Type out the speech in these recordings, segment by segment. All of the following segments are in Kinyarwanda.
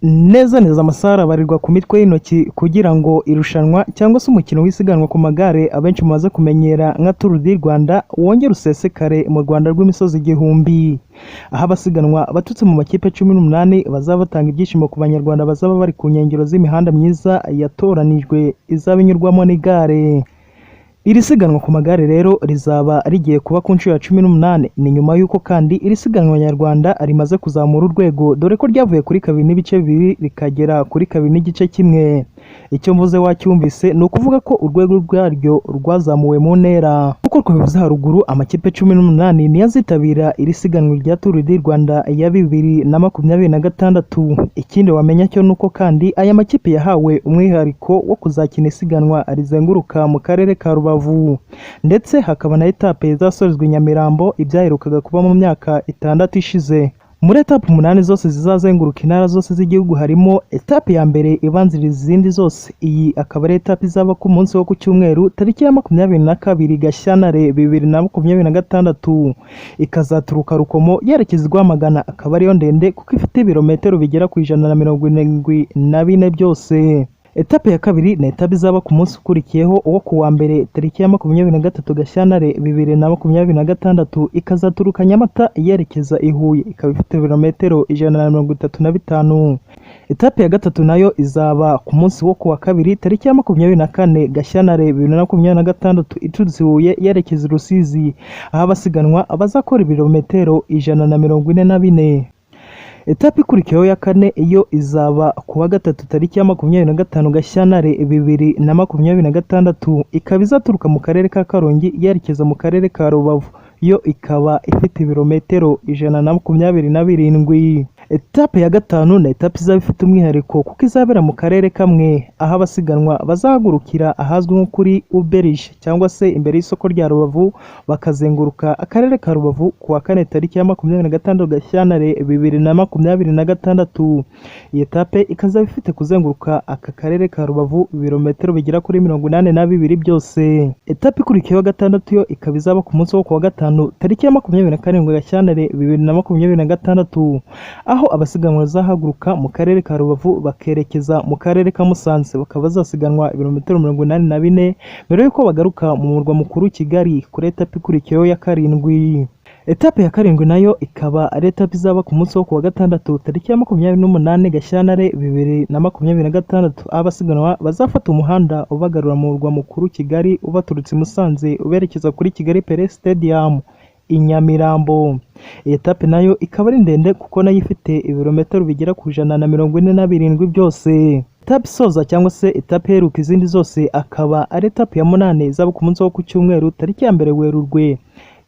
neza amasaha arabarirwa ku mitwe y'intoki kugira ngo irushanwa cyangwa se umukino w'isiganwa ku magare abenshi mumaze kumenyera nka Tour du Rwanda wongera usesekare mu Rwanda rw'imisozi igihumbi, aho abasiganwa baturutse mu makipe 18 bazaba batanga ibyishimo ku banyarwanda bazaba bari ku nkengero z'imihanda myiza yatoranijwe izaba inyurwamo n'igare. Iri siganwa ku magare rero rizaba rigiye kuba ku nshuro ya 18, ni nyuma y'uko kandi iri siganwa nyarwanda rimaze kuzamura urwego, dore ko ryavuye kuri 2 n'ibice 2 rikagera kuri 2 n'igice kimwe. Icyo mvuze wacyumvise ni ukuvuga ko urwego rwaryo rwazamuwe mu ntera. Uko twabivuze haruguru, amakipe 18 niyo azitabira iri siganwa rya Tour du Rwanda ya 2026. Ikindi wamenya cyo nuko kandi aya makipe yahawe umwihariko wo kuzakina isiganwa rizenguruka mu karere ka Rubavu, ndetse hakaba na etape zasorezwe Nyamirambo ibyaherukaga kuba mu myaka 6 ishize. Muri etape 8 zose zizazenguruka intara zose z'igihugu harimo etape ya mbere ibanziriza izindi zose. Iyi akaba ari etape izaba ku munsi wo ku cyumweru tariki ya 22 Gashyantare 2026, ikazaturuka Rukomo yerekeza i Rwamagana, akaba ariyo ndende kuko ifite ibirometero bigera ku 174 byose. Etape ya kabiri na etape izaba ku munsi ukurikiyeho uwo kuwa mbere tariki ya 23 Gashyantare 2026, ikazaturuka Nyamata yerekeza i Huye, ikaba ifite ibirometero 135. Etape ya gatatu nayo izaba ku munsi wo kuwa kabiri tariki ya 24 Gashyantare 2026, iturutse Huye yerekeza i Rusizi, aho abasiganwa bazakora ibirometero 144. Etape ikurikiyeho ya kane iyo izaba kuwa gatatu tariki ya 25 Gashyantare 2026, ikaba izaturuka mu karere ka Karongi yerekeza mu karere ka Rubavu, yo ikaba ifite ibirometero 127. Etape ya gatanu na etape izaba ifite umwihariko kuko izabera mu karere kamwe, aho abasiganwa bazahagurukira ahazwi nko kuri Uberige cyangwa se imbere y'isoko rya Rubavu, bakazenguruka akarere ka Rubavu kuwa kane tariki ya 26 Gashyantare 2026. Iyi etape ikazaba ifite kuzenguruka aka karere ka Rubavu ibirometero bigera kuri 82 byose. Etape ikurikiyeho gatandatu yo ikaba izaba ku munsi wo kuwa gatanu tariki ya 27 Gashyantare 2026, aho abasiganwa bazahaguruka mu karere ka Rubavu bakerekeza mu karere ka Musanze, bakaba bazasiganwa ibirometero 84 mbere yuko bagaruka mu murwa mukuru Kigali kuri etape ikurikiyeho ya karindwi. Etape ya karindwi nayo ikaba ari etape izaba ku munsi wo kuwa gatandatu tariki ya 28 Gashyantare 2026, abasiganwa bazafata umuhanda ubagarura mu murwa mukuru Kigali ubaturutse Musanze uberekeza kuri Kigali Pele Stadium i Nyamirambo. Iyi etape nayo ikaba ari ndende kuko nayo ifite ibirometero bigera ku 147 byose. Etape isoza cyangwa se etape iheruka izindi zose akaba ari etape ya 8 izaba ku munsi wo ku cyumweru tariki ya 1 Werurwe.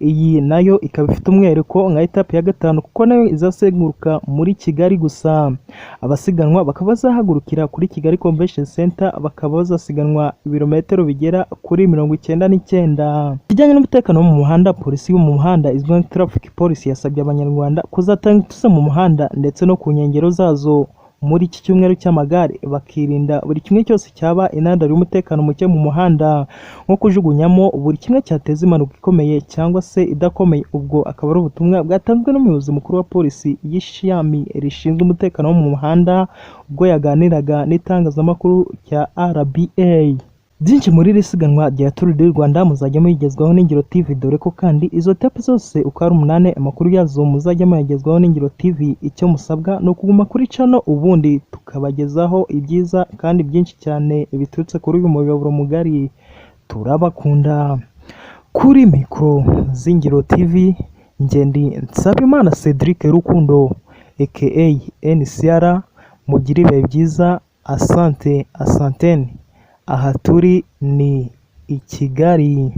Iyi nayo ikaba ifite umwihariko nka etape ya gatanu kuko nayo izasenguruka muri Kigali gusa. Abasiganwa bakaba bazahagurukira kuri Kigali Convention Center, bakaba bazasiganwa ibirometero bigera kuri 99. Kijyanye n'umutekano wo mu muhanda, polisi yo mu muhanda izwi nka Traffic Police yasabye abanyarwanda kuzatanga ituze mu muhanda ndetse no ku nkengero zazo muri iki cyumweru cy'amagare, bakirinda buri kimwe cyose cyaba intandaro y'umutekano muke mu muhanda, nko kujugunyamo buri kimwe cyateza impanuka ikomeye cyangwa se idakomeye. Ubwo akaba ari ubutumwa bwatanzwe n'umuyobozi mukuru wa polisi y'ishami rishinzwe umutekano wo mu muhanda ubwo yaganiraga n'itangazamakuru cya RBA. Byinshi muri iri siganwa rya Tour du Rwanda muzajya muyigezwaho n'Ingiro TV, dore ko kandi izo etape zose uko ari 8 amakuru yazo muzajya muyagezwaho n'Ingiro TV. Icyo musabwa ni ukuguma kuri channel ubundi tukabagezaho ibyiza kandi byinshi cyane biturutse kuri uyu muyoboro mugari. Turabakunda. Kuri mikro z'Ingiro TV ngendi Nsabimana Cedric Rukundo aka NCR. Mugire ibihe byiza. Asante asanteni. Aha turi ni i Kigali.